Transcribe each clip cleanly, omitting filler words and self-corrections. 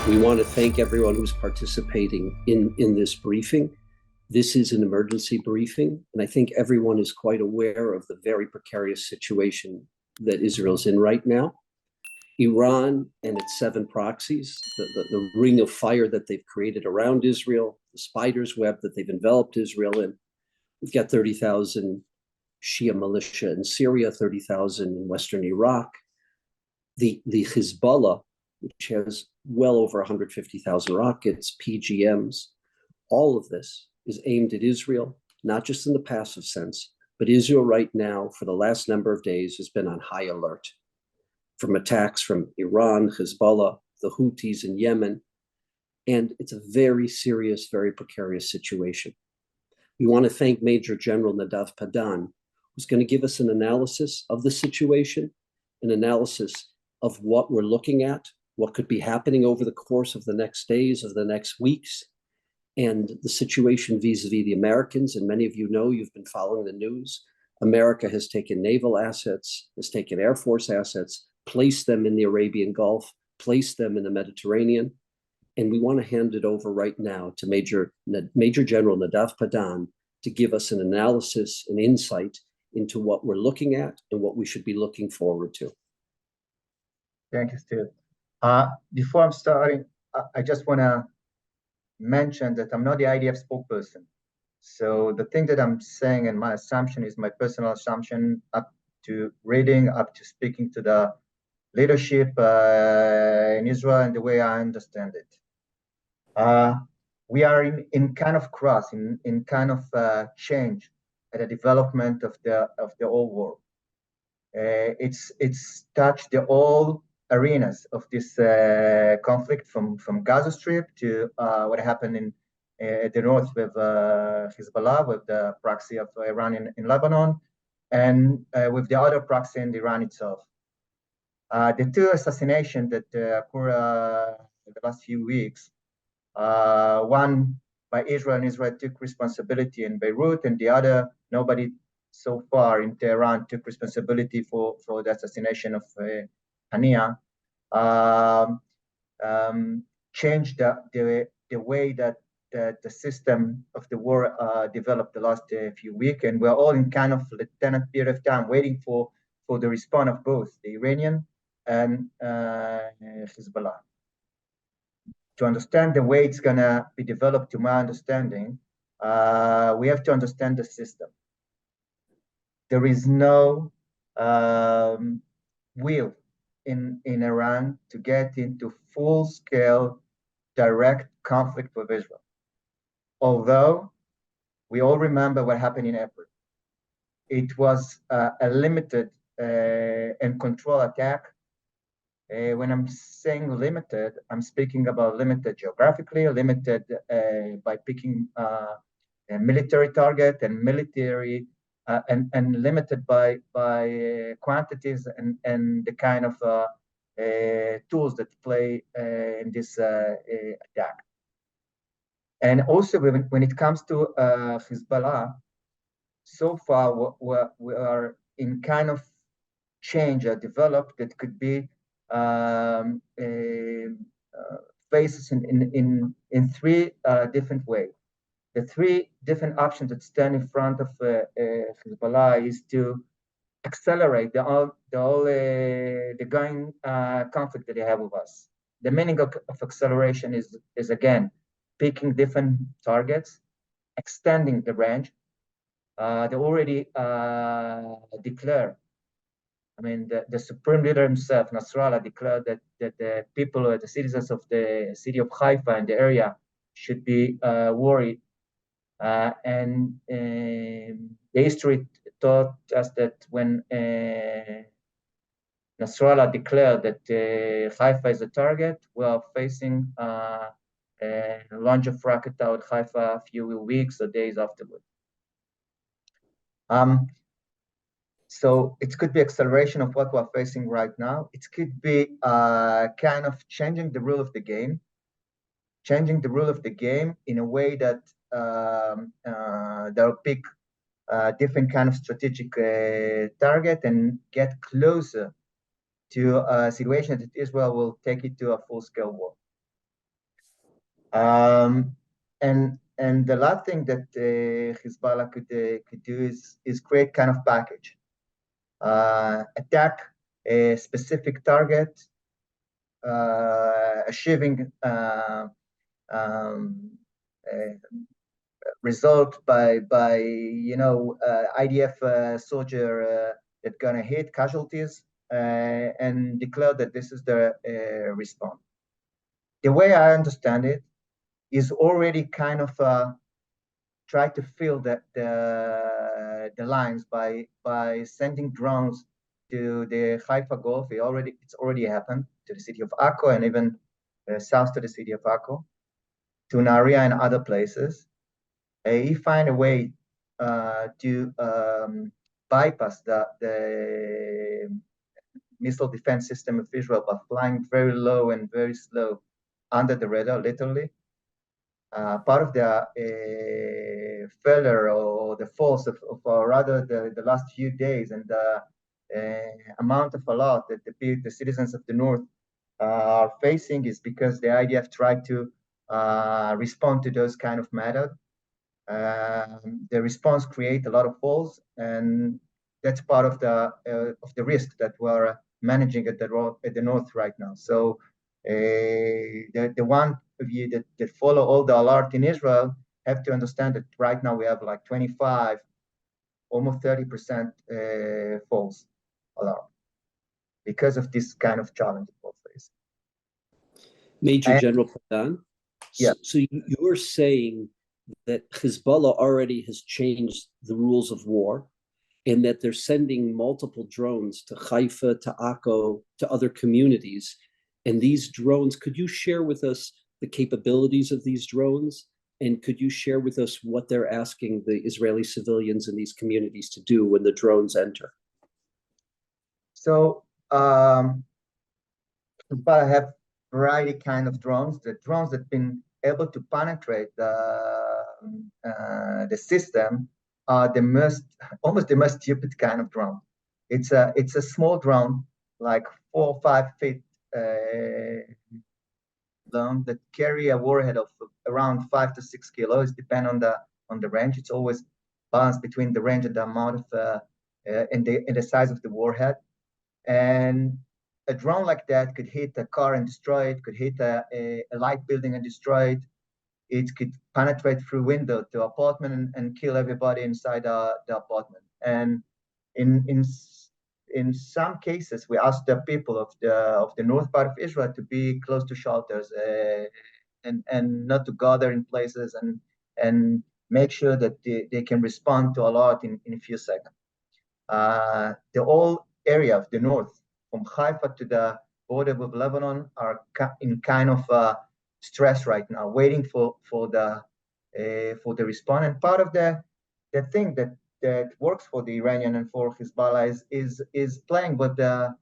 We want to thank everyone who's participating in this briefing. This is an emergency briefing, and I think everyone is quite aware of the very precarious situation that Israel's in right now. Iran and its 7 proxies, the ring of fire that they've created around Israel, the spider's web that they've enveloped Israel in. We've got 30,000 Shia militia in Syria, 30,000 in Western Iraq. The Hezbollah, which has well over 150,000 rockets, PGMs, all of this is aimed at Israel, not just in the passive sense, but Israel right now, for the last number of days, has been on high alert from attacks from Iran, Hezbollah, the Houthis in Yemen, and it's a very serious, very precarious situation. We want to thank Major General Nadav Padan, who's going to give us an analysis of the situation, an analysis of what we're looking at, what could be happening over the course of the next days, of the next weeks, and the situation vis-a-vis the Americans. And many of you know, you've been following the news. America has taken naval assets, has taken Air Force assets, placed them in the Arabian Gulf, placed them in the Mediterranean. And we want to hand it over right now to Major General Nadav Padan to give us an analysis, an insight into what we're looking at and what we should be looking forward to. Thank you, Steve. Before I'm starting, I just want to mention that I'm not the IDF spokesperson. So the thing that I'm saying and my assumption is my personal assumption, up to reading, up to speaking to the leadership in Israel and the way I understand it. We are in kind of cross, in kind of change at the development of the whole world. It's touched the all arenas of this conflict, from Gaza Strip to what happened in the north with Hezbollah, with the proxy of Iran in Lebanon, and with the other proxy in Iran itself. The 2 assassinations that occurred in the last few weeks, one by Israel, and Israel took responsibility in Beirut, and the other, nobody so far in Tehran took responsibility for the assassination of Hania, changed the way that the system of the war developed the last few weeks, and we're all in kind of lieutenant period of time waiting for the response of both the Iranian and Hezbollah. To understand the way it's gonna be developed, to my understanding, we have to understand the system. There is no will in Iran to get into full-scale direct conflict with Israel. Although we all remember what happened in April. It was a limited and controlled attack. When I'm saying limited, I'm speaking about limited geographically, limited by picking a military target and military and limited by quantities and the kind of tools that play in this attack. And also when it comes to Hezbollah, so far we are in kind of change developed that could be phases in 3 different ways. The 3 different options that stand in front of Hezbollah is to accelerate the going conflict that they have with us. The meaning of acceleration is again picking different targets, extending the range. They already declared. I mean, the supreme leader himself, Nasrallah, declared that the people, the citizens of the city of Haifa and the area should be worried. And the history taught us that when Nasrallah declared that Haifa is a target, we are facing a launch of rocket out Haifa a few weeks or days afterward. So it could be acceleration of what we're facing right now. It could be kind of changing the rule of the game in a way that they'll pick different kind of strategic target and get closer to a situation that Israel will take it to a full-scale war. Um, and the last thing that Hezbollah could do is create kind of package, attack a specific target, achieving um, result by IDF soldier that gonna hit casualties and declare that this is the response. The way I understand it is already kind of try to fill the lines by sending drones to the Haifa Gulf. It's already happened to the city of Akko and even south to the city of Akko, to Naria and other places. He find a way to bypass the missile defense system of Israel by flying very low and very slow under the radar, literally. Part of the failure or the faults of rather the last few days and the amount of alert that the citizens of the North are facing is because the IDF tried to respond to those kind of methods. The response create a lot of falls, and that's part of the risk that we're managing at the North right now. So the one of you that follow all the alert in Israel have to understand that right now we have like 25, almost 30% false alarm because of this kind of challenge we're facing. Major General Padan, Yeah. so you're saying that Hezbollah already has changed the rules of war and that they're sending multiple drones to Haifa, to Akko, to other communities. And these drones, could you share with us the capabilities of these drones? And could you share with us what they're asking the Israeli civilians in these communities to do when the drones enter? So but I have variety kind of drones. The drones that been able to penetrate the system are almost the most stupid kind of drone. It's a small drone, like 4 or 5 feet long, that carry a warhead of around 5 to 6 kilos, depend on the range. It's always balanced between the range and the amount of and the size of the warhead. And a drone like that could hit a car and destroy it, could hit a light building and destroy it. It could penetrate through window to apartment and kill everybody inside the apartment. And in some cases, we asked the people of the north part of Israel to be close to shelters and not to gather in places and make sure that they can respond to alert in a few seconds. The whole area of the north, from Haifa to the border with Lebanon, are in kind of stress right now, waiting for the response. And part of the thing that works for the Iranian and for Hezbollah is playing with the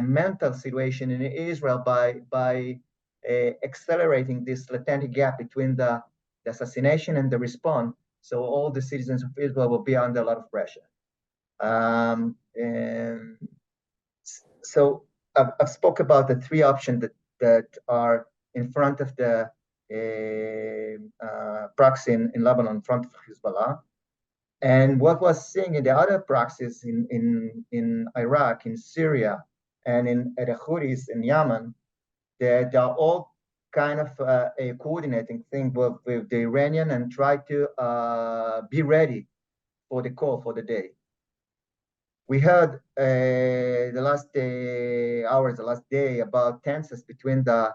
mental situation in Israel by accelerating this latent gap between the assassination and the response. So all the citizens of Israel will be under a lot of pressure. And so I've spoke about the three options that are in front of the proxy in Lebanon, in front of Hezbollah. And what was seeing in the other proxies in Iraq, in Syria, and in the Houthis in Yemen, they are all kind of a coordinating thing with the Iranian and try to be ready for the call for the day. We heard the last hours, the last day, about tensions between the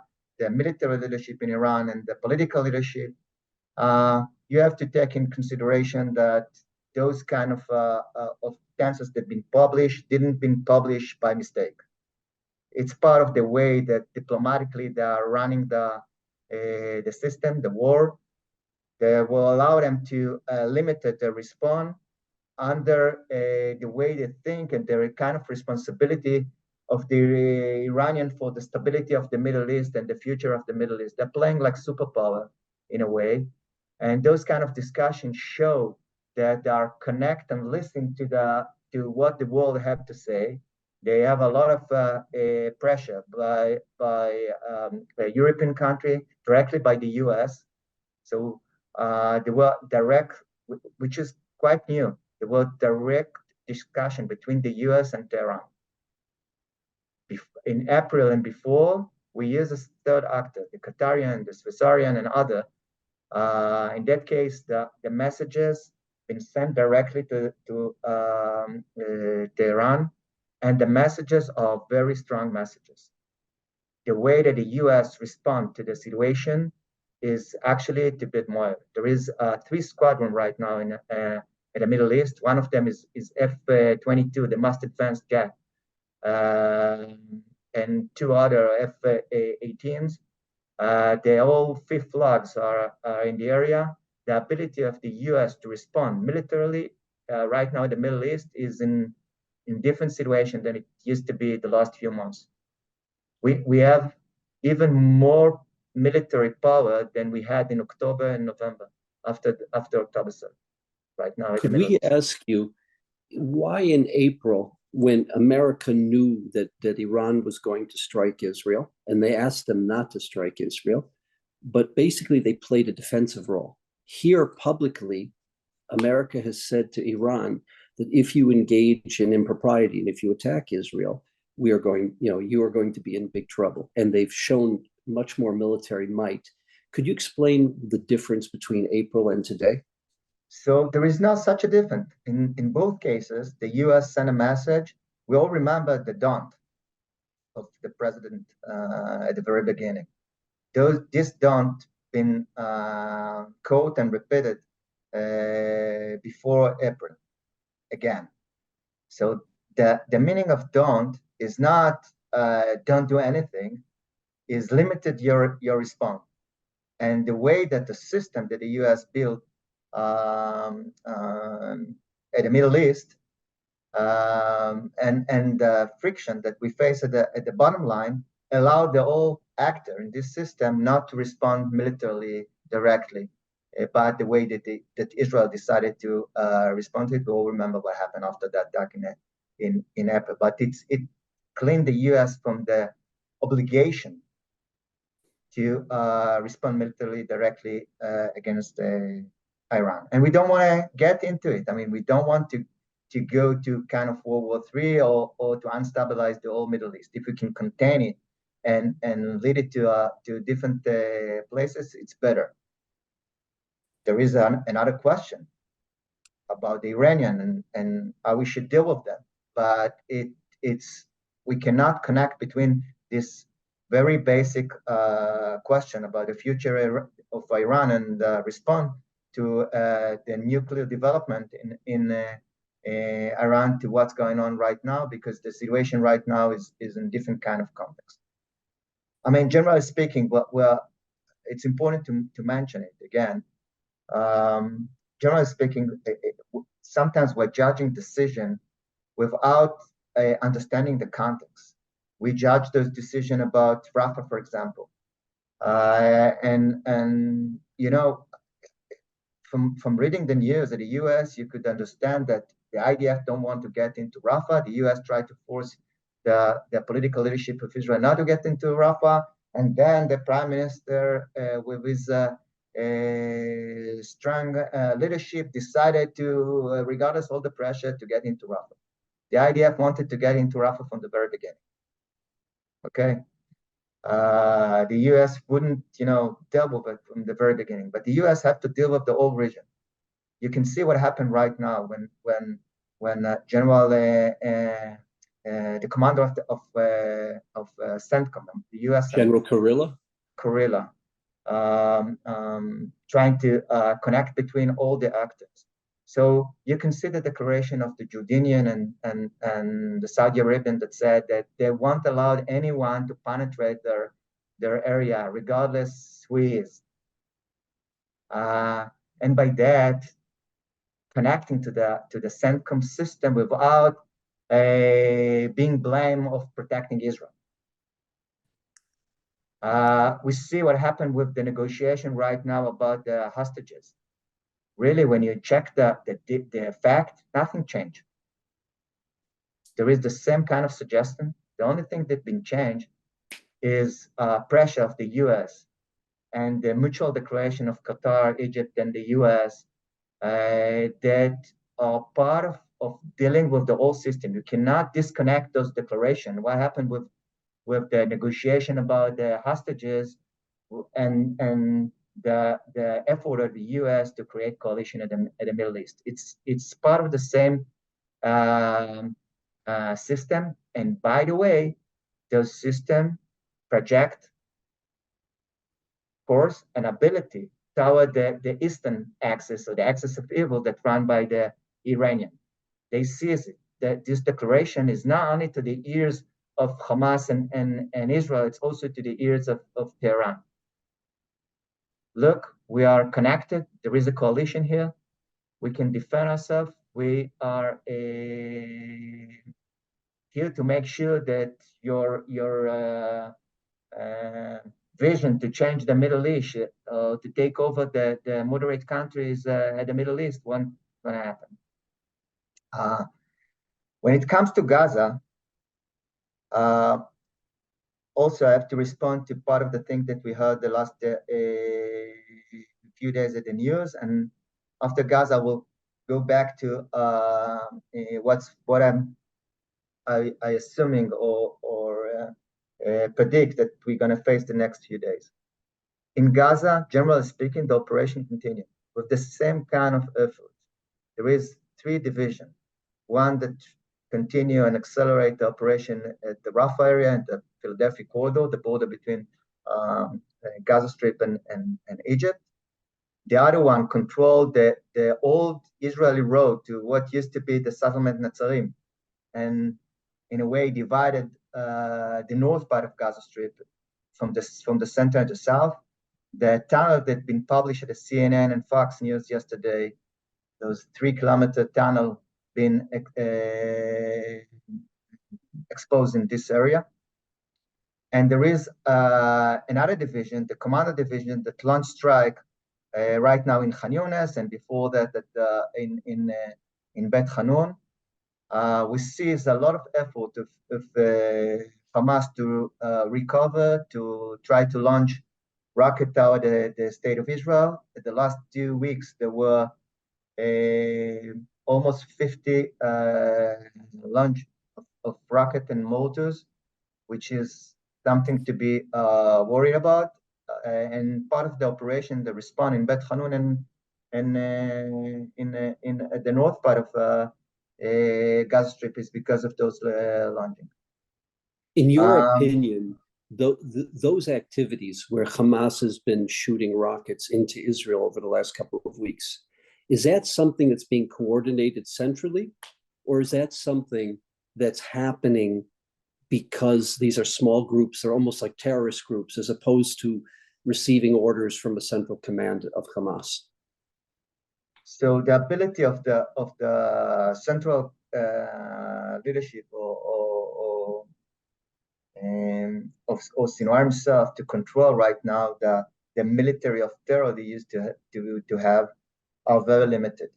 military leadership in Iran and the political leadership. You have to take in consideration that those kind of tensions that been published didn't been published by mistake. It's part of the way that diplomatically they are running the system, the war. They will allow them to limit the response under the way they think and their kind of responsibility of the Iranian for the stability of the Middle East and the future of the Middle East. They're playing like superpower in a way. And those kind of discussions show that they are connect and listening to what the world have to say. They have a lot of pressure by a European country, directly by the US. So there were direct, which is quite new, there were direct discussion between the US and Tehran. In April and before, we use a third actor, the Qatarian, the Switzerian, and other. In that case, the messages been sent directly to Tehran, and the messages are very strong messages. The way that the US respond to the situation is actually a bit more. There is 3 squadrons right now in the Middle East. One of them is F-22, the most advanced jet, and 2 other F-18s. They all fifth flags are in the area. The ability of the US to respond militarily right now in the Middle East is in different situation than it used to be the last few months. We have even more military power than we had in October and November after October 7th. Right now, could we ask you why in April, when America knew that Iran was going to strike Israel, and they asked them not to strike Israel, but basically they played a defensive role. Here publicly, America has said to Iran that if you engage in impropriety and if you attack Israel, you are going to be in big trouble. And they've shown much more military might. Could you explain the difference between April and today? So there is not such a difference. In both cases, the US sent a message. We all remember the daunt of the president at the very beginning. This daunt been quoted and repeated before April again. So the meaning of daunt is not don't do anything, is limited your response. And the way that the system that the US built at the Middle East and the friction that we face at the bottom line allowed the whole actor in this system not to respond militarily directly, but the way that Israel decided to respond to it. We all remember what happened after that attack in April. But it cleaned the US from the obligation to respond militarily directly against Iran. And we don't want to get into it. I mean, we don't want to go to kind of World War III or to unstabilize the whole Middle East. If we can contain it and lead it to different places, it's better. There is another question about the Iranian and how we should deal with them. But we cannot connect between this very basic question about the future of Iran and respond to the nuclear development in Iran to what's going on right now, because the situation right now is in different kind of context. I mean, generally speaking, well, it's important to mention it again. Generally speaking, sometimes we're judging decision without understanding the context. We judge those decisions about Rafah, for example, and you know, from reading the news at the U.S., you could understand that the IDF don't want to get into Rafah. The U.S. tried to force the political leadership of Israel not to get into Rafah, and then the Prime Minister, with his strong leadership, decided to, regardless of all the pressure, to get into Rafah. The IDF wanted to get into Rafah from the very beginning. Okay. The U.S. wouldn't, deal with it from the very beginning, but the U.S. have to deal with the whole region. You can see what happened right now when General, the commander of CENTCOM, the U.S. General Kurilla, trying to connect between all the actors. So you consider the declaration of the Jordanian and the Saudi Arabian that said that they won't allow anyone to penetrate their area, regardless who he is. And by that, connecting to the CENTCOM system without being blamed of protecting Israel. We see what happened with the negotiation right now about the hostages. Really, when you check the fact, nothing changed. There is the same kind of suggestion. The only thing that's been changed is pressure of the US and the mutual declaration of Qatar, Egypt, and the US that are part of dealing with the whole system. You cannot disconnect those declarations. What happened with the negotiation about the hostages and the effort of the US to create coalition at the Middle East. It's part of the same system. And by the way, those systems project course and ability toward the eastern axis, or the axis of evil that run by the Iranian. They see that this declaration is not only to the ears of Hamas and Israel, it's also to the ears of Tehran. Look, we are connected. There is a coalition here. We can defend ourselves. We are here to make sure that your vision to change the Middle East, to take over the moderate countries at the Middle East, won't happen. When it comes to Gaza, also I have to respond to part of the thing that we heard the last few days at the news, and after Gaza, we'll go back to what I'm assuming or predict that we're going to face the next few days. In Gaza, generally speaking, the operation continues with the same kind of effort. There is 3 divisions. One that continue and accelerate the operation at the Rafah area and the Philadelphia corridor, the border between Gaza Strip and Egypt. The other one controlled the old Israeli road to what used to be the settlement Netzarim, and in a way divided the north part of Gaza Strip from the center to south. The tunnel that been published at the CNN and Fox News yesterday, those 3-kilometer tunnel been exposed in this area. And there is another division, the Commando Division, that launched strike right now in Khan Younis, and before that in Bet Hanun. We see a lot of effort of Hamas to recover, to try to launch rocket toward the state of Israel. In the last 2 weeks, there were almost 50 launch of rocket and mortars, which is something to be worried about. And part of the operation, the response in Bet Hanun and in the north part of Gaza Strip is because of those launching. In your opinion, those activities where Hamas has been shooting rockets into Israel over the last couple of weeks, is that something that's being coordinated centrally, or is that something that's happening because these are small groups, they're almost like terrorist groups, as opposed to receiving orders from a central command of Hamas? So the ability of the central leadership of Sinwar himself to control right now the military of terror they used to have are very limited.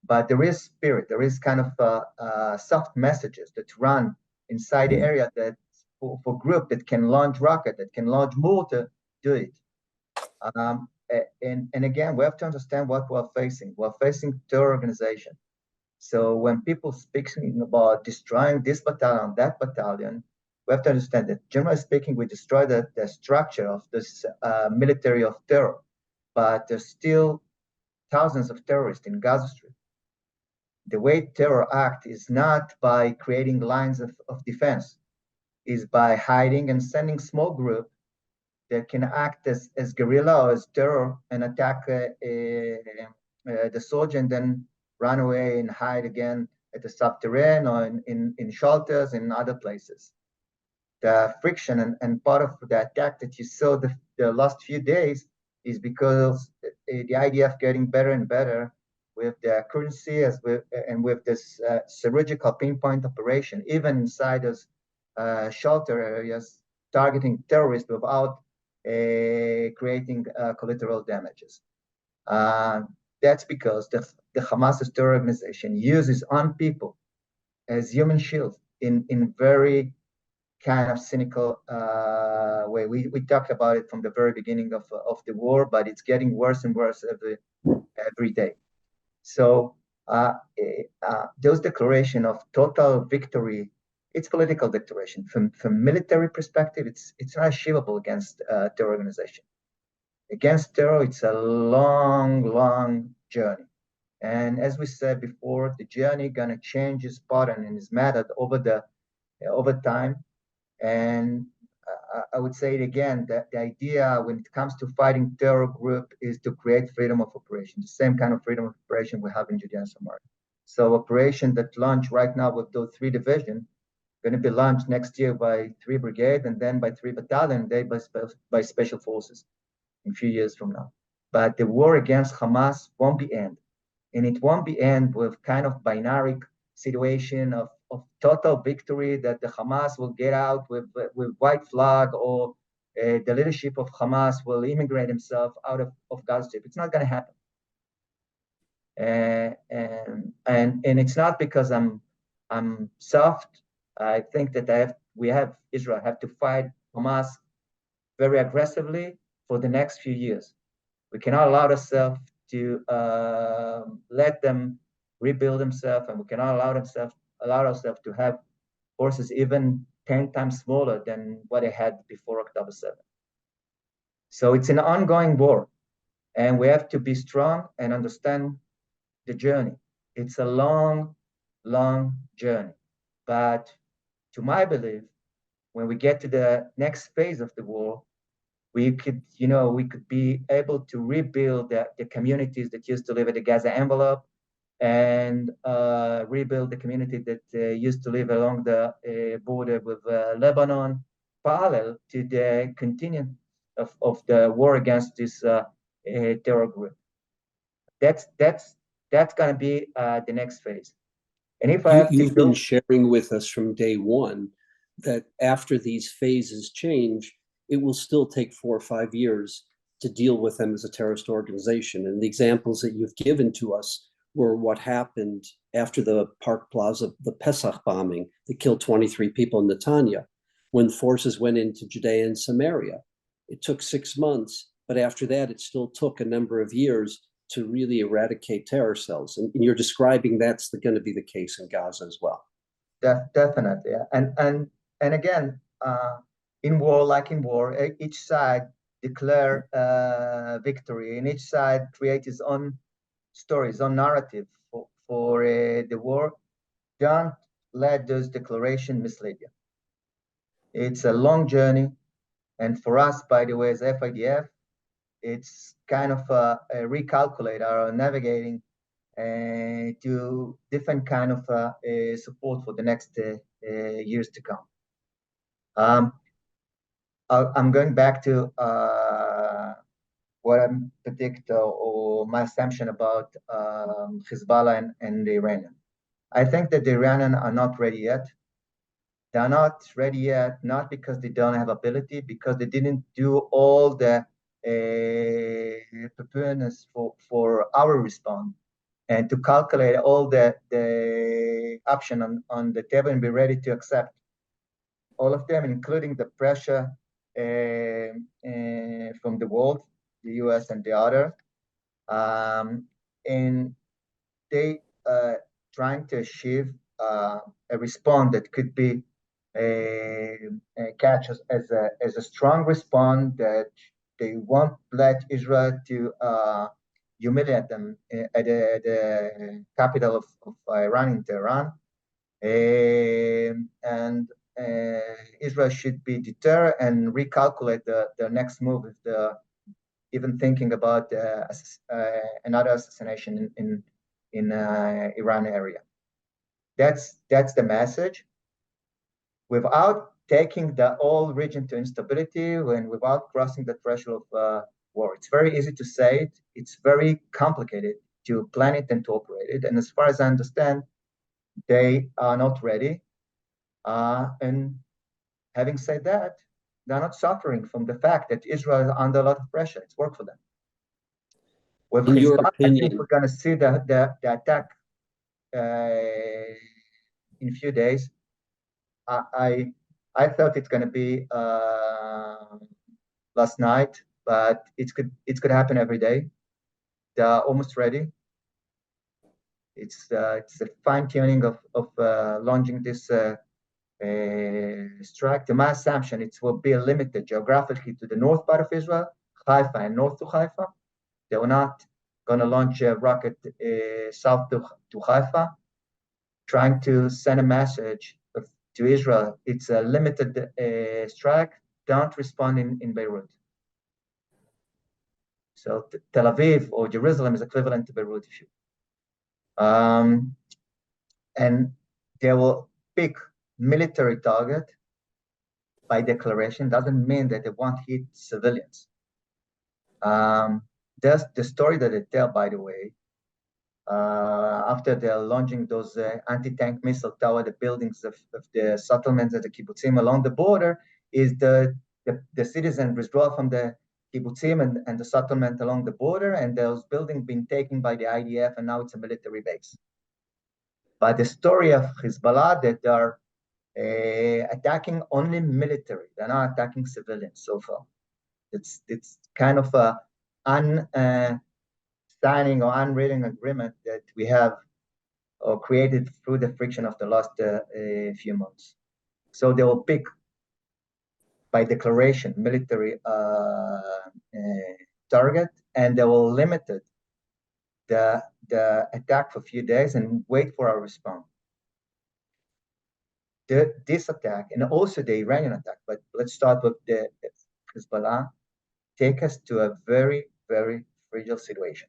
But there is spirit, there is kind of soft messages that run inside the area that for group that can launch rocket, that can launch mortar, do it. And again, we have to understand what we're facing. We're facing terror organization. So when people speaking about destroying this battalion, that battalion, we have to understand that generally speaking, we destroy the structure of this military of terror, but there's still thousands of terrorists in Gaza Strip. The way terror act is not by creating lines of defense, is by hiding and sending small group that can act as guerrilla or as terror and attack the soldier and then run away and hide again at the subterranean or in shelters in other places. The friction and part of the attack that you saw the last few days is because the IDF getting better and better with the accuracy and with this surgical pinpoint operation, even inside those shelter areas, targeting terrorists without creating collateral damages. That's because the Hamas terror organization uses on people as human shields in very kind of cynical way. We talked about it from the very beginning of the war, but it's getting worse and worse every day. So those declaration of total victory, it's political declaration. From military perspective, it's not achievable against terror organization. Against terror, it's a long journey. And as we said before, the journey gonna change its pattern and its method over time. And I would say it again, that the idea when it comes to fighting terror group is to create freedom of operation, the same kind of freedom of operation we have in Judea and Samaria. So operation that launch right now with those 3 divisions, going to be launched next year by 3 brigades and then by 3 battalions, then by special forces in a few years from now. But the war against Hamas won't be end. And it won't be end with kind of binary situation of total victory that the Hamas will get out with white flag, or the leadership of Hamas will immigrate himself out of Gaza Strip. It's not going to happen. And it's not because I'm soft. I think that Israel have to fight Hamas very aggressively for the next few years. We cannot allow ourselves to let them rebuild themselves, and we cannot allow ourselves to have forces even 10 times smaller than what they had before October 7th. So it's an ongoing war, and we have to be strong and understand the journey. It's a long journey. But to my belief, when we get to the next phase of the war, we could be able to rebuild the communities that used to live at the Gaza envelope, and rebuild the community that used to live along the border with Lebanon, parallel to the continuance of the war against this terror group. That's going to be the next phase. And if you've been sharing with us from day one that after these phases change, it will still take 4 or 5 years to deal with them as a terrorist organization. And the examples that you've given to us were what happened after the Park Plaza, the Pesach bombing that killed 23 people in Netanya, when forces went into Judea and Samaria. It took 6 months, but after that, it still took a number of years to really eradicate terror cells. And you're describing that's going to be the case in Gaza as well. Definitely. And again, in war, each side declare victory, and each side create his own story, his own narrative for the war. Don't let those declarations mislead you. It's a long journey, and for us, by the way, as FIDF, it's kind of a recalculate or navigating to different kind of support for the next years to come. I'm going back to what I predict or my assumption about Hezbollah and the Iranian. I think that the Iranians are not ready yet. They're not ready yet, not because they don't have ability, because they didn't do all the preparedness for our response, and to calculate all the option on the table and be ready to accept all of them, including the pressure from the world, the US and the other. And they trying to achieve a response that could be catch as a strong response, that they won't let Israel to humiliate them at the capital of Iran, in Tehran. And Israel should be deterred and recalculate the next move if even thinking about another assassination in Iran area. That's the message. Without taking the whole region to instability, and without crossing the threshold of war. It's very easy to say it. It's very complicated to plan it and to operate it. And as far as I understand, they are not ready. And having said that, they're not suffering from the fact that Israel is under a lot of pressure. It's work for them. With Hezbollah, I think we're going to see the attack in a few days. I thought it's going to be last night, but it's could happen every day. They're almost ready. It's a fine tuning of launching this strike. To my assumption, it will be limited geographically to the north part of Israel, Haifa and north to Haifa. They were not going to launch a rocket south to Haifa, trying to send a message to Israel. It's a limited strike. Don't respond in Beirut. So Tel Aviv or Jerusalem is equivalent to Beirut, if you. And they will pick military target by declaration. Doesn't mean that they won't hit civilians. That's the story that they tell, by the way. After they're launching those anti-tank missile tower, the buildings of the settlements at the kibbutzim along the border, is the citizen withdraw from the kibbutzim and the settlement along the border, and those buildings been taken by the IDF, and now it's a military base. But the story of Hezbollah, that they are attacking only military, they're not attacking civilians so far. It's kind of a signing or unwritten agreement that we have or created through the friction of the last few months. So they will pick by declaration military target, and they will limit it, the attack for a few days and wait for our response. This attack and also the Iranian attack, but let's start with the Hezbollah, take us to a very, very fragile situation.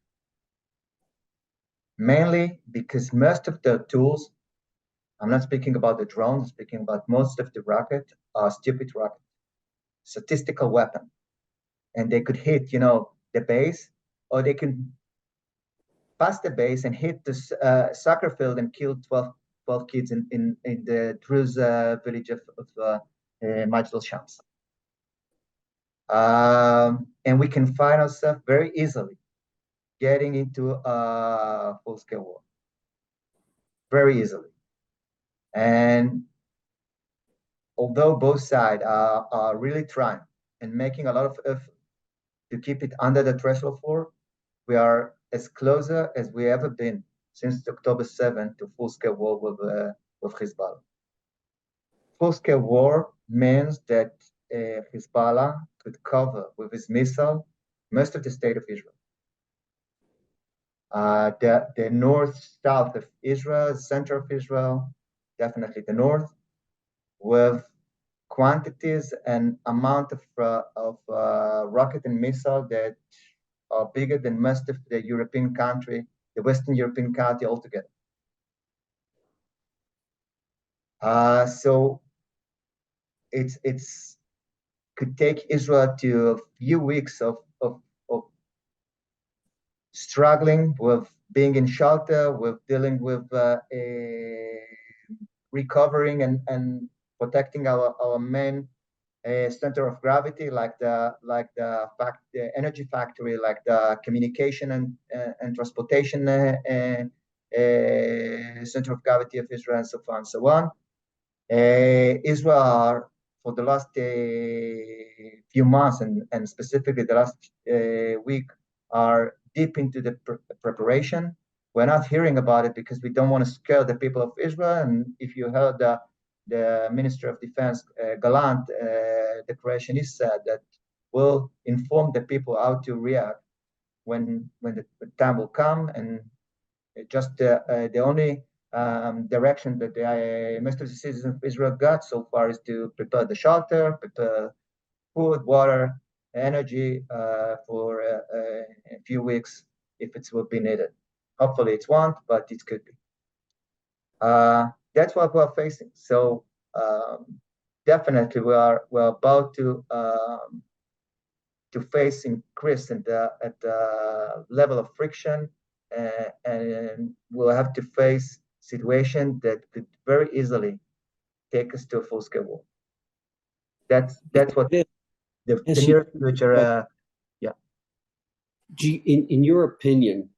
Mainly because most of the tools, I'm not speaking about the drones, I'm speaking about most of the rocket are stupid rocket, statistical weapon. And they could hit, the base, or they can pass the base and hit the soccer field and kill 12 kids in the Druze village of Majlis Shams. And we can find ourselves very easily getting into a full-scale war. Very easily. And although both sides are really trying and making a lot of effort to keep it under the threshold of war, we are as closer as we ever been since October 7th to full-scale war with Hezbollah. Full-scale war means that Hezbollah could cover with his missile most of the state of Israel. The north-south of Israel, center of Israel, definitely the north, with quantities and amount of rocket and missile that are bigger than most of the European country, the Western European country altogether. So it's could take Israel to a few weeks of struggling with being in shelter, with dealing with recovering and protecting our main center of gravity, like the energy factory, like the communication and transportation center of gravity of Israel, and so far and so on. Israel, for the last few months and specifically the last week, are deep into the preparation. We're not hearing about it because we don't want to scare the people of Israel. And if you heard the Minister of Defense, Gallant, declaration, he said that we'll inform the people how to react when the time will come. And just the only direction that the most of the citizens of Israel got so far is to prepare the shelter, prepare food, water, energy for a few weeks if it will be needed. Hopefully it won't, but it could be. That's what we're facing. So definitely we're about to face increase at the level of friction, and we'll have to face situation that could very easily take us to a full-scale war. That's what the near future. In your opinion,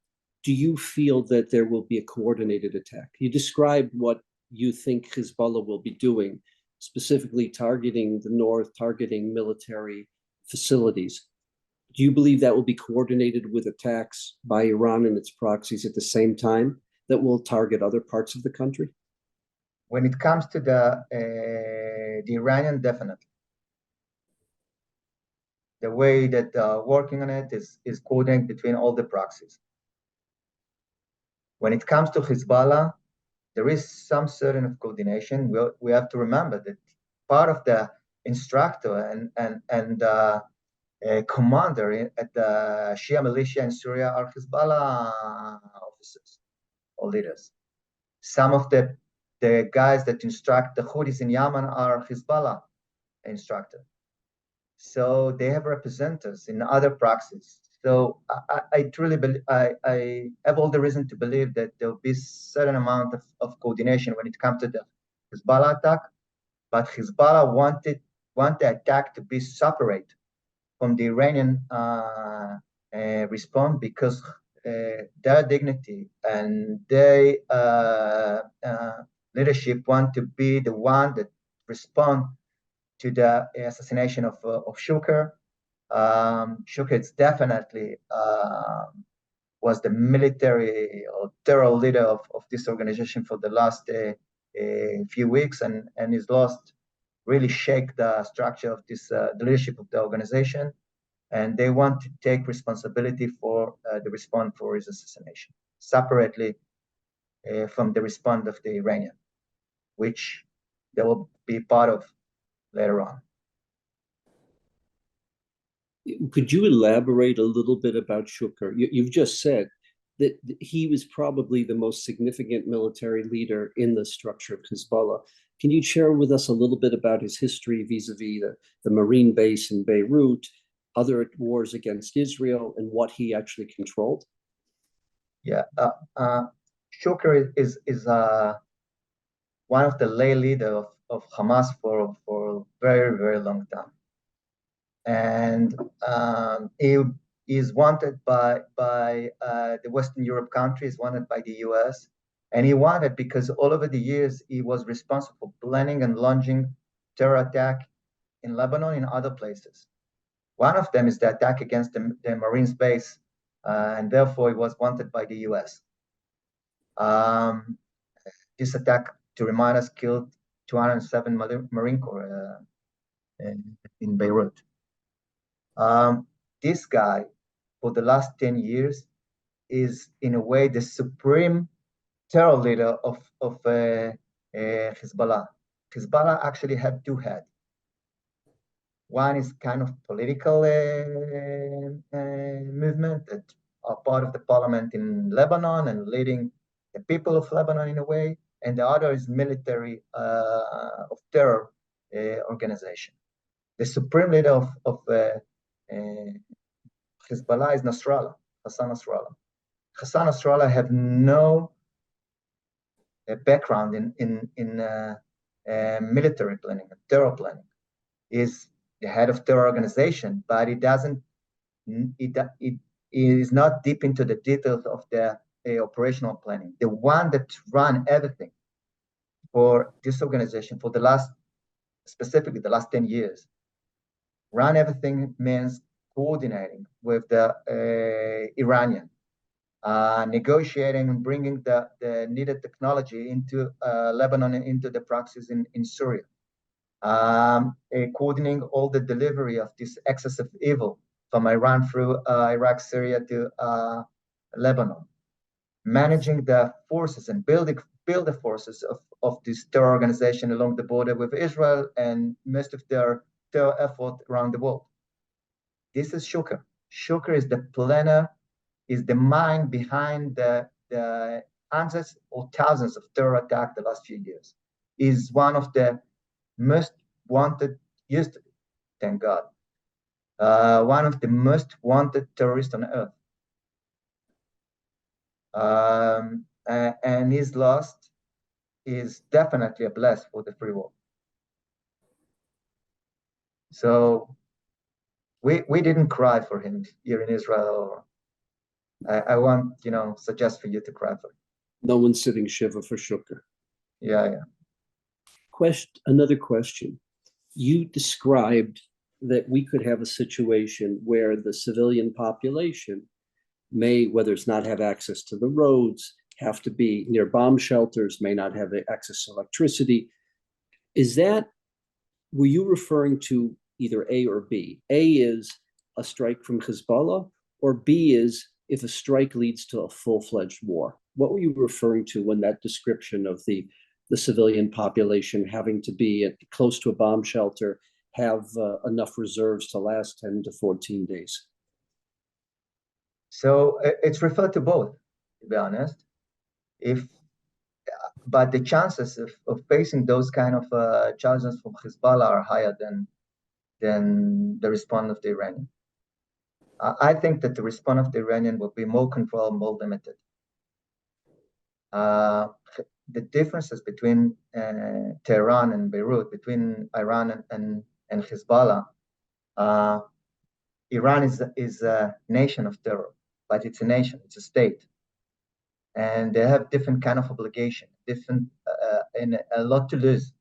do you feel that there will be a coordinated attack? You described what you think Hezbollah will be doing, specifically targeting the north, targeting military facilities. Do you believe that will be coordinated with attacks by Iran and its proxies at the same time that will target other parts of the country? When it comes to the Iranian, definitely. The way that working on it is coordinating between all the proxies. When it comes to Hezbollah, there is some certain of coordination. We have to remember that part of the instructor and commander at the Shia militia in Syria are Hezbollah officers or leaders. Some of the guys that instruct the Houthis in Yemen are Hezbollah instructors. So they have representatives in other proxies. So I truly believe, I have all the reason to believe that there will be certain amount of coordination when it comes to the Hezbollah attack, but Hezbollah want the attack to be separate from the Iranian response, because their dignity and their leadership want to be the one that respond to the assassination of Shukr. Shukr is definitely was the military or terror leader of this organization for the last few weeks, and his lost really shake the structure of this the leadership of the organization, and they want to take responsibility for the response for his assassination separately from the response of the Iranian, which they will be part of later on. Could you elaborate a little bit about Shukr? You've just said that he was probably the most significant military leader in the structure of Hezbollah. Can you share with us a little bit about his history vis-a-vis the Marine base in Beirut, other wars against Israel, and what he actually controlled? Yeah, Shukr is one of the lay leaders of Hamas for a very, very long time. And he is wanted by the Western Europe countries, wanted by the US. And he wanted because all over the years, he was responsible for planning and launching terror attack in Lebanon and other places. One of them is the attack against the Marines base, and therefore he was wanted by the US. This attack, to remind us, killed 207 Marine Corps in Beirut. This guy, for the last 10 years, is in a way the supreme terror leader of Hezbollah. Hezbollah actually had two heads. One is kind of political movement that are part of the parliament in Lebanon and leading the people of Lebanon in a way, and the other is military of terror organization. The supreme leader of Hezbollah is Nasrallah, Hassan Nasrallah. Hassan Nasrallah have no background in military planning, terror planning. Is the head of terror organization, but it is not deep into the details of the operational planning. The one that ran everything for this organization for specifically the last 10 years, run everything means coordinating with the Iranian, negotiating and bringing the needed technology into Lebanon and into the proxies in Syria. Coordinating all the delivery of this excess of evil from Iran through Iraq, Syria to Lebanon, managing the forces and build the forces of this terror organization along the border with Israel and most of their terror effort around the world. This is Shukr. Shukr is the planner, is the mind behind the hundreds or thousands of terror attacks the last few years. Is one of the most wanted, thank God, one of the most wanted terrorists on earth. And his loss is definitely a blast for the free world. So we didn't cry for him here in Israel. I want, suggest for you to cry for him. No one's sitting shiva for Shukr. Yeah. Another question. You described that we could have a situation where the civilian population may, whether it's not have access to the roads, have to be near bomb shelters, may not have access to electricity. Were you referring to either A or B? A is a strike from Hezbollah, or B is if a strike leads to a full-fledged war? What were you referring to when that description of the civilian population having to be close to a bomb shelter, have enough reserves to last 10 to 14 days? So it's referred to both, to be honest. But the chances of facing those kind of challenges from Hezbollah are higher than the response of the Iranian. I think that the response of the Iranian will be more controlled, more limited. The differences between Tehran and Beirut, between Iran and Hezbollah, Iran is a nation of terror, but it's a nation, it's a state. And they have different kind of obligation, and a lot to lose.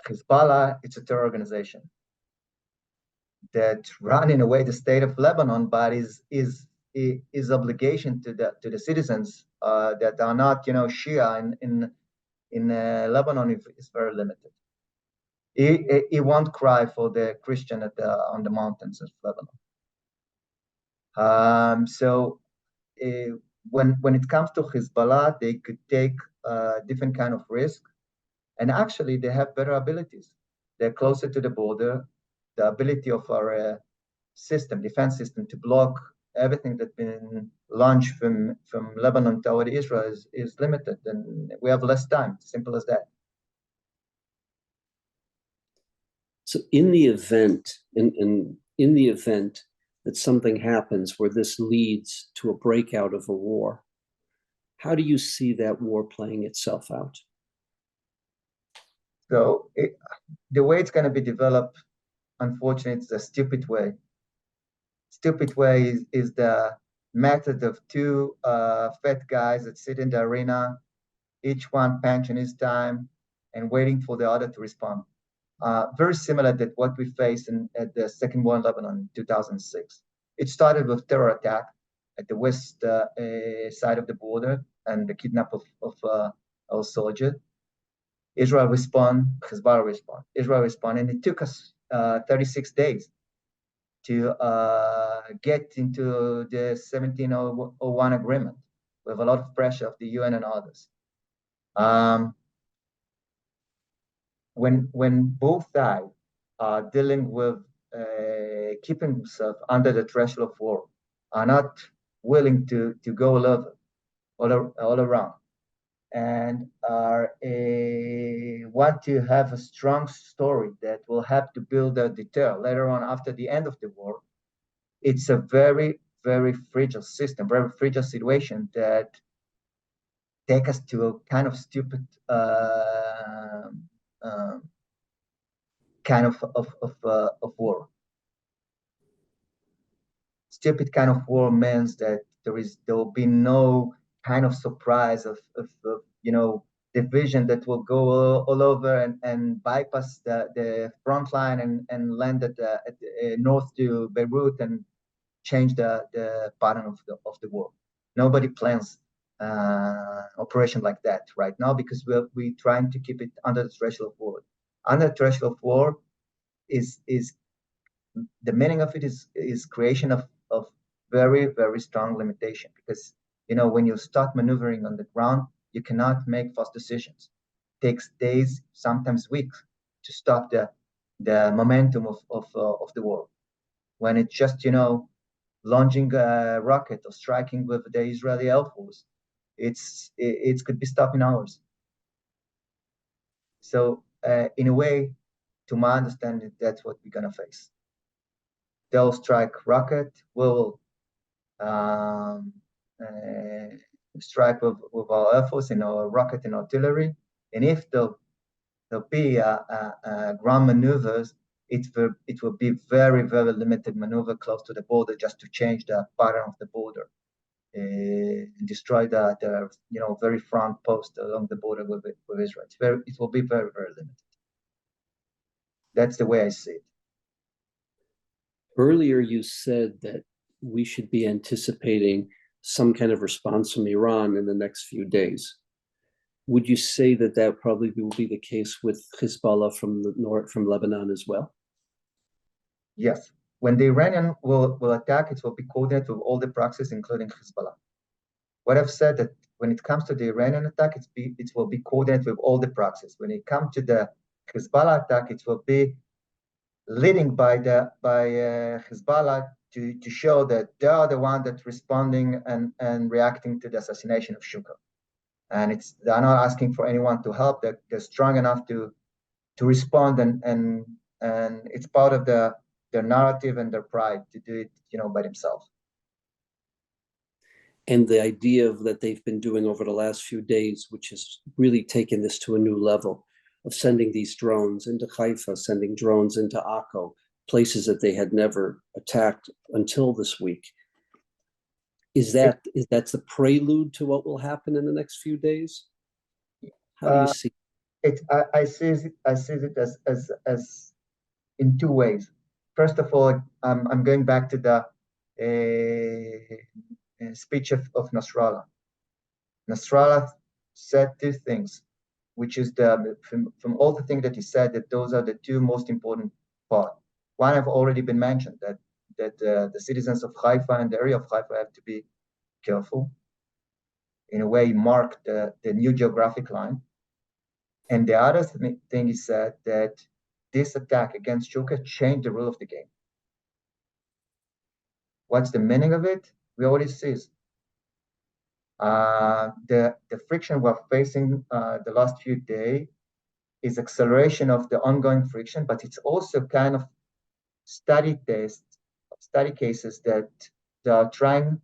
Hezbollah, it's a terror organization that run in a way the state of Lebanon, but is obligation to the citizens that are not, Shia in Lebanon is very limited. He won't cry for the Christian on the mountains of Lebanon. So when it comes to Hezbollah, they could take different kind of risk, and actually they have better abilities. They're closer to the border. The ability of our defense system, to block everything that's been launched from Lebanon toward Israel is limited, and we have less time. Simple as that. So in the event that something happens where this leads to a breakout of a war, how do you see that war playing itself out? So the way it's going to be developed, unfortunately, it's a stupid way. Stupid way is the method of two fat guys that sit in the arena, each one punching his time and waiting for the other to respond. Very similar to what we faced at the Second War in Lebanon in 2006. It started with terror attack at the west side of the border and the kidnap of our soldiers. Israel respond, Hezbollah respond. Israel respond, and it took us 36 days to get into the 1701 agreement with a lot of pressure of the UN and others. When both sides are dealing with keeping themselves under the threshold of war, are not willing to go all around, and are want to have a strong story that will help to build a deter later on after the end of the war, it's a very, very fragile system, very fragile situation that take us to a kind of stupid kind of war. Stupid kind of war means that there will be no kind of surprise of division that will go all over and bypass the front line and land at north to Beirut and change the pattern of the war. Nobody plans operation like that right now because we're trying to keep it under the threshold of war. Under the threshold of war is the meaning of it is creation of very, very strong limitation, because when you start maneuvering on the ground, you cannot make fast decisions. It takes days, sometimes weeks, to stop the momentum of the war. When it's just launching a rocket or striking with the Israeli Air Force, it could be stopped in hours. So in a way, to my understanding, that's what we're gonna face. They'll strike rocket, we'll strike with our Air Force and our rocket and artillery. And if there'll be ground maneuvers, it will be very, very limited maneuver close to the border just to change the pattern of the border. destroy the very front post along the border with Israel. It will be very, very limited. That's the way I see it. Earlier, you said that we should be anticipating some kind of response from Iran in the next few days. Would you say that that probably will be the case with Hezbollah from the north, from Lebanon as well? Yes. When the Iranian will attack, it will be coordinated with all the proxies, including Hezbollah. What I've said that when it comes to the Iranian attack, it will be coordinated with all the proxies. When it comes to the Hezbollah attack, it will be leading by Hezbollah to show that they are the one that's responding and reacting to the assassination of Shukr. And they're not asking for anyone to help. They're strong enough to respond, and it's part of their narrative and their pride to do it, by themselves. And the idea of that they've been doing over the last few days, which has really taken this to a new level, of sending these drones into Haifa, sending drones into Akko, places that they had never attacked until this week. Is that's the prelude to what will happen in the next few days? How do you see it? I see it as in two ways. First of all, I'm going back to the speech of Nasrallah. Nasrallah said two things, which is from all the things that he said, that those are the two most important parts. One have already been mentioned, that the citizens of Haifa and the area of Haifa have to be careful. In a way, mark the new geographic line. And the other thing he said, that this attack against Shukr changed the rule of the game. What's the meaning of it? We already see the friction we're facing the last few days is acceleration of the ongoing friction, but it's also kind of study cases that they are trying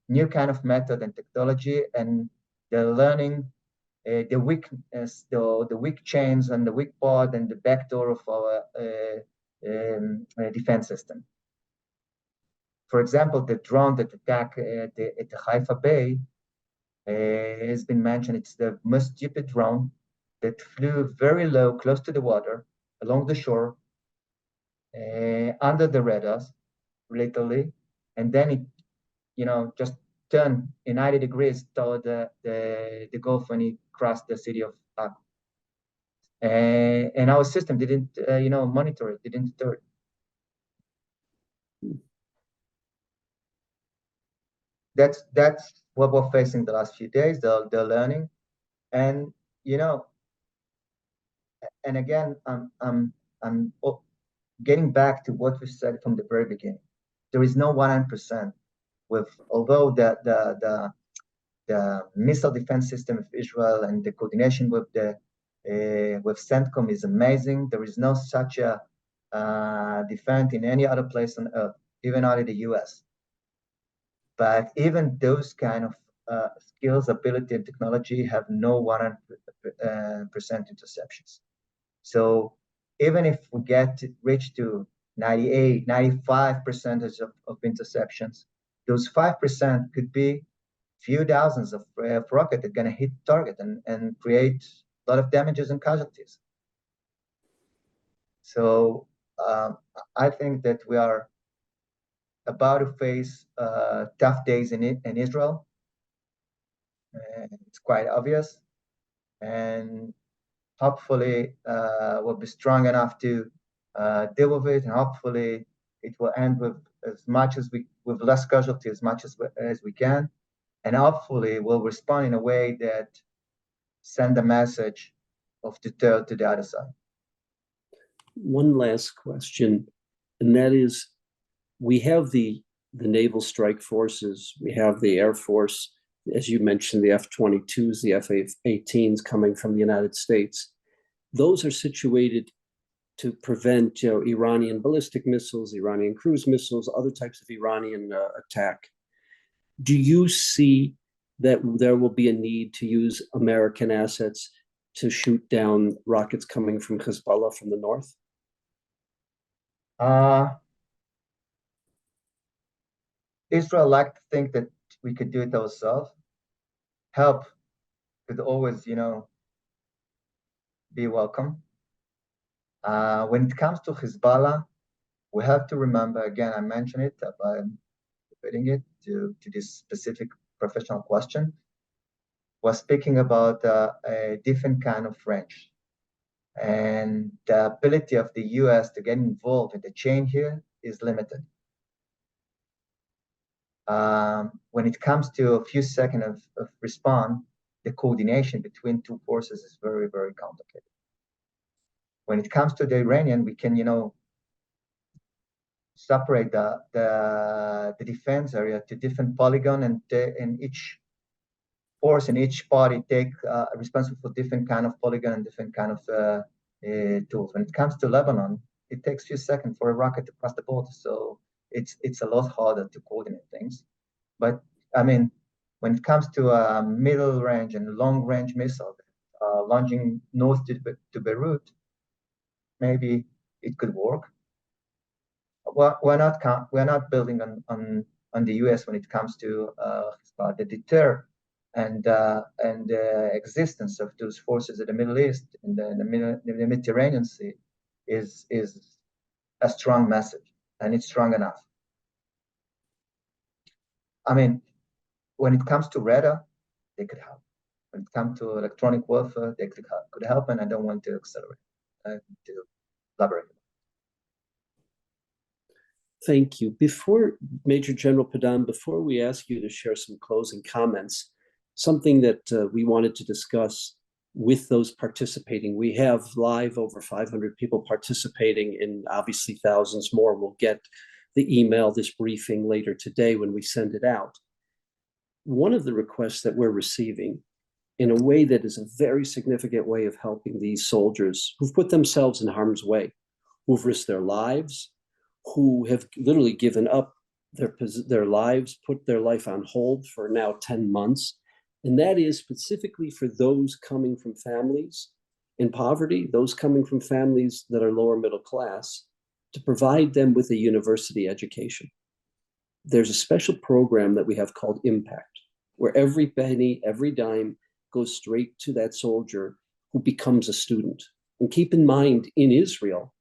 new kind of method and technology, and they're learning the weakness, the weak chains and the weak part and the backdoor of our defense system. For example, the drone that attacked at the Haifa Bay has been mentioned. It's the most stupid drone that flew very low, close to the water, along the shore, under the radars, literally, and then it, just turned in 90 degrees toward the Gulf when it crossed the city of Akko. And our system didn't, monitor it, didn't deter it. That's what we're facing the last few days. They're learning, and and again, I'm getting back to what we said from the very beginning. There is no 100%. Although the missile defense system of Israel and the coordination with CENTCOM is amazing, there is no such a defense in any other place on earth, even not in the US. But even those kind of skills, ability, and technology have no 100% interceptions. So even if we reach to 98, 95% of interceptions, those 5% could be few thousands of rockets that are going to hit target and create a lot of damages and casualties. So I think that we are about to face tough days in Israel. It's quite obvious, and hopefully we'll be strong enough to deal with it, and hopefully it will end with with less casualty as much as we can, and hopefully we'll respond in a way that send a message of deter to the other side. One last question, and that is, we have the naval strike forces, we have the Air Force, as you mentioned, the F-22s, the F-18s coming from the United States. Those are situated to prevent Iranian ballistic missiles, Iranian cruise missiles, other types of Iranian attack. Do you see that there will be a need to use American assets to shoot down rockets coming from Hezbollah from the north? Israel like to think that we could do it ourselves. Help could always, be welcome. When it comes to Hezbollah, we have to remember, again, I mentioned it, but I'm repeating it to this specific professional question. We're speaking about a different kind of range. And the ability of the US to get involved in the chain here is limited. When it comes to a few seconds of response, the coordination between two forces is very, very complicated. When it comes to the Iranian, we can, separate the defense area to different polygon, and each force and each party take responsible for different kind of polygon and different kind of tools. When it comes to Lebanon, it takes a few seconds for a rocket to cross the border, so it's a lot harder to coordinate things. But I mean, when it comes to a middle range and long range missile launching north to Beirut, maybe it could work. We're not building on the U.S. when it comes to the deter and the existence of those forces in the Middle East and the Mediterranean Sea is a strong message, and it's strong enough. I mean, when it comes to radar, they could help. When it comes to electronic warfare, they could help, and I don't want to accelerate, to elaborate. Thank you. Before Major General Padan, before we ask you to share some closing comments, something that we wanted to discuss with those participating. We have live over 500 people participating, and obviously thousands more will get the email, this briefing later today when we send it out. One of the requests that we're receiving, in a way that is a very significant way of helping these soldiers who've put themselves in harm's way, who've risked their lives, who have literally given up their lives, put their life on hold for now 10 months. And that is specifically for those coming from families in poverty, those coming from families that are lower middle class, to provide them with a university education. There's a special program that we have called Impact, where every penny, every dime goes straight to that soldier who becomes a student. And keep in mind, in Israel,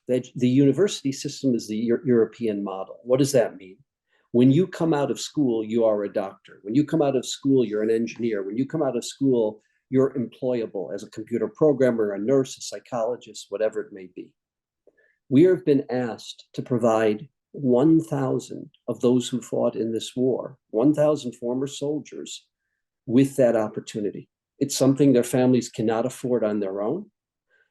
that the university system is the European model. What does that mean? When you come out of school, you are a doctor. When you come out of school, you're an engineer. When you come out of school, you're employable as a computer programmer, a nurse, a psychologist, whatever it may be. We have been asked to provide 1,000 of those who fought in this war, 1,000 former soldiers, with that opportunity. It's something their families cannot afford on their own.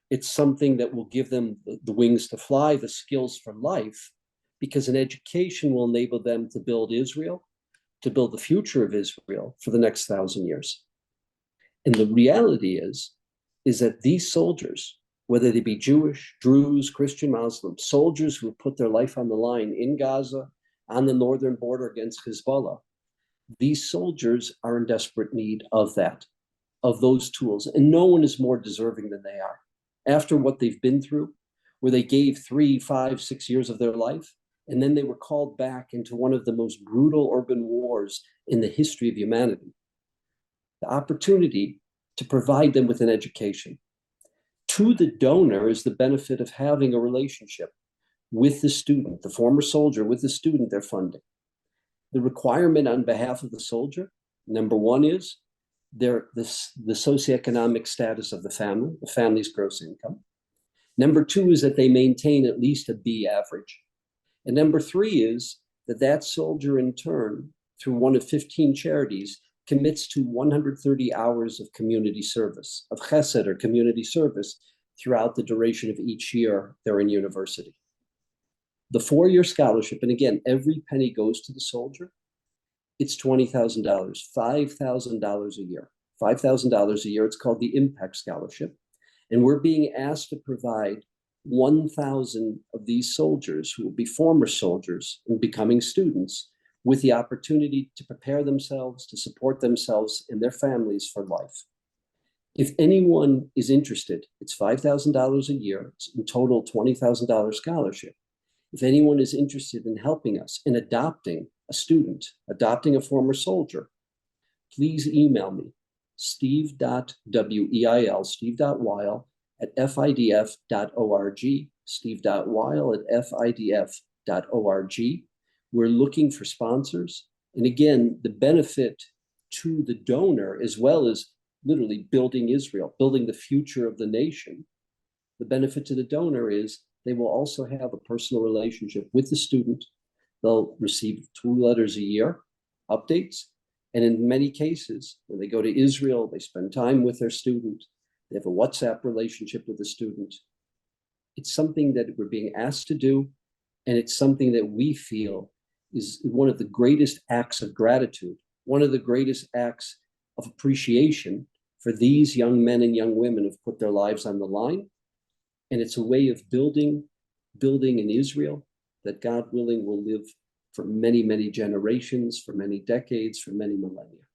It's something that will give them the wings to fly, the skills for life, because an education will enable them to build Israel, to build the future of Israel for the next 1,000 years. And the reality is that these soldiers, whether they be Jewish, Druze, Christian, Muslim, soldiers who have put their life on the line in Gaza, on the northern border against Hezbollah, these soldiers are in desperate need of that, of those tools. And no one is more deserving than they are. After what they've been through, where they gave 3, 5, 6 years of their life, and then they were called back into one of the most brutal urban wars in the history of humanity. The opportunity to provide them with an education. To the donor is the benefit of having a relationship with the student, the former soldier, with the student they're funding. The requirement on behalf of the soldier, number one, is the socioeconomic status of the family's gross income. Number two is that they maintain at least a B average. And number three is that soldier in turn, through one of 15 charities, commits to 130 hours of community service, of chesed or community service, throughout the duration of each year they're in university. The 4-year scholarship, and again, every penny goes to the soldier, it's $20,000, $5,000 a year. $5,000 a year, it's called the Impact Scholarship. And we're being asked to provide 1,000 of these soldiers who will be former soldiers and becoming students with the opportunity to prepare themselves, to support themselves and their families for life. If anyone is interested, it's $5,000 a year, it's in total $20,000 scholarship. If anyone is interested in helping us in adopting a student, adopting a former soldier, please email me, steve.weil, steve.weil at FIDF.org, steve.weil at FIDF.org. We're looking for sponsors. And again, the benefit to the donor, as well as literally building Israel, building the future of the nation, the benefit to the donor is they will also have a personal relationship with the student. They'll receive 2 letters a year, updates. And in many cases, when they go to Israel, they spend time with their student. They have a WhatsApp relationship with the student. It's something that we're being asked to do. And it's something that we feel is one of the greatest acts of gratitude, one of the greatest acts of appreciation for these young men and young women who've put their lives on the line. And it's a way of building in Israel that, God willing, will live for many, many generations, for many decades, for many millennia.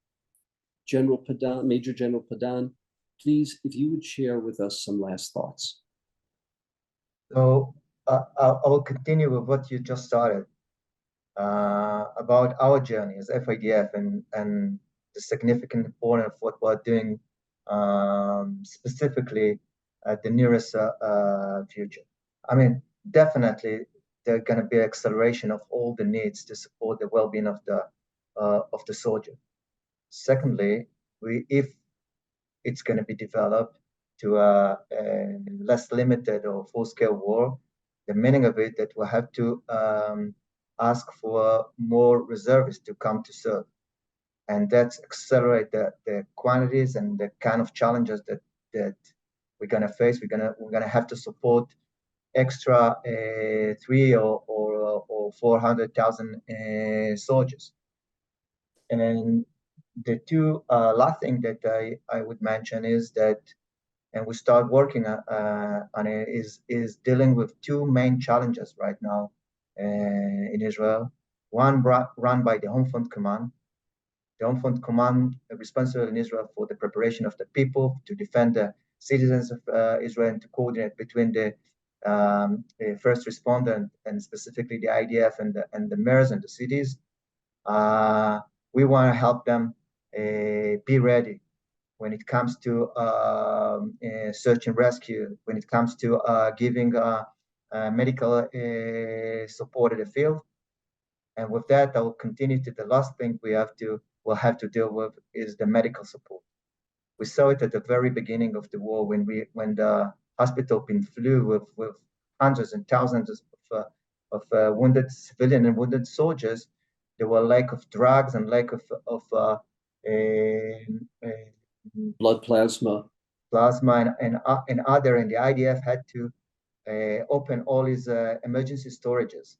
General Padan, Major General Padan, please, if you would share with us some last thoughts. So I will continue with what you just started about our journey as FIDF and the significant importance of what we're doing specifically at the nearest future. I mean, definitely there's going to be acceleration of all the needs to support the well-being of the soldier. Secondly, if it's going to be developed to a less limited or full-scale war, the meaning of it that we'll have to ask for more reservists to come to serve, and that's accelerate the quantities and the kind of challenges that we're going to face. We're going to have to support extra 300,000 or 400,000 soldiers. And then the two last thing that I would mention is that, and we start working on it, is dealing with 2 main challenges right now in Israel. One run by the Home Front Command. The Home Front Command responsible in Israel for the preparation of the people to defend the citizens of Israel and to coordinate between the first responder and specifically the IDF and the mayors and the cities. We want to help them be ready when it comes to search and rescue, when it comes to giving medical support in the field. And with that, I will continue to the last thing we'll have to deal with is the medical support. We saw it at the very beginning of the war when the hospital been filled with hundreds and thousands of wounded civilian and wounded soldiers. There were lack of drugs and lack of blood plasma and other, and the IDF had to open all his emergency storages.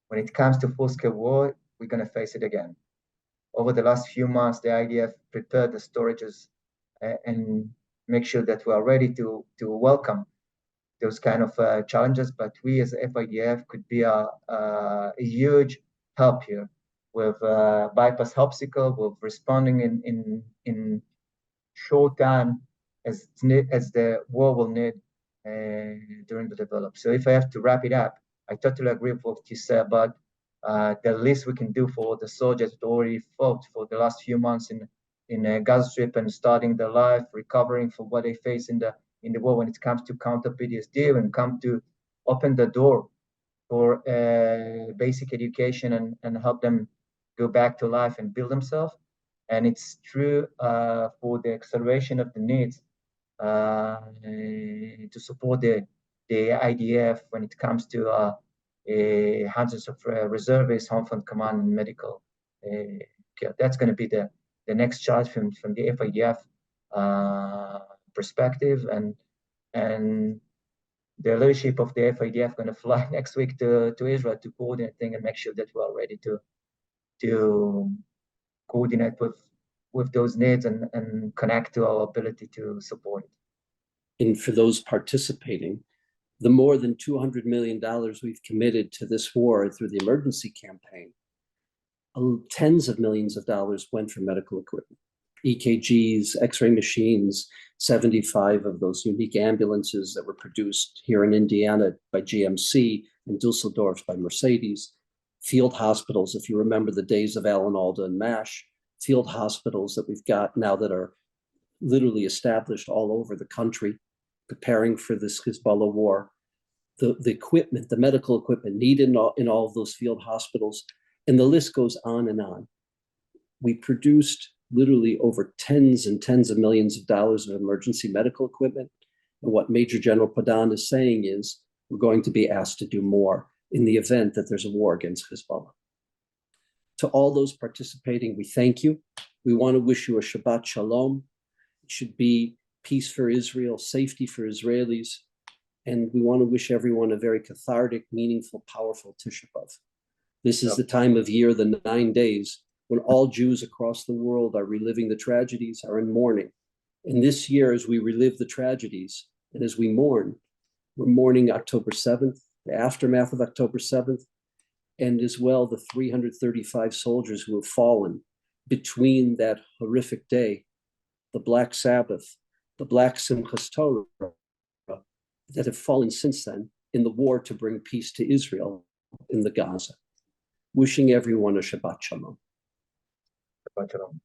When it comes to full-scale war, we're going to face it again. Over the last few months, the IDF prepared the storages and make sure that we are ready to welcome those kind of challenges. But we as FIDF could be a huge help here with bypass obstacle, with responding in short time as the war will need during the develop. So if I have to wrap it up, I totally agree with what you said about the least we can do for the soldiers that already fought for the last few months in Gaza Strip and starting their life, recovering from what they face in the war when it comes to counter PTSD, when it comes to open the door for basic education and help them go back to life and build themselves. And it's true for the acceleration of the needs to support the IDF when it comes to hundreds of reservists, Home Front Command, and medical care. That's going to be the next charge from the FIDF perspective, and the leadership of the FIDF going to fly next week to Israel to coordinate things and make sure that we are ready to coordinate with those needs and connect to our ability to support it. And for those participating, the more than $200 million we've committed to this war through the emergency campaign, tens of millions of dollars went for medical equipment, EKGs, X-ray machines, 75 of those unique ambulances that were produced here in Indiana by GMC and Dusseldorf by Mercedes, field hospitals, if you remember the days of Alan Alda and MASH, field hospitals that we've got now that are literally established all over the country, preparing for this Hezbollah war, the equipment, the medical equipment needed in all of those field hospitals, and the list goes on and on. We produced literally over tens and tens of millions of dollars of emergency medical equipment. And what Major General Padan is saying is we're going to be asked to do more in the event that there's a war against Hezbollah. To all those participating, we thank you. We want to wish you a Shabbat Shalom. It should be peace for Israel, safety for Israelis, and we want to wish everyone a very cathartic, meaningful, powerful Tisha B'Av. This is the time of year, the 9 days, when all Jews across the world are reliving the tragedies, are in mourning. And this year, as we relive the tragedies and as we mourn, we're mourning October 7th, the aftermath of October 7th, and as well the 335 soldiers who have fallen between that horrific day, the Black Sabbath, the Black Simchas Torah, that have fallen since then in the war to bring peace to Israel in the Gaza. Wishing everyone a Shabbat Shalom. Shabbat Shalom.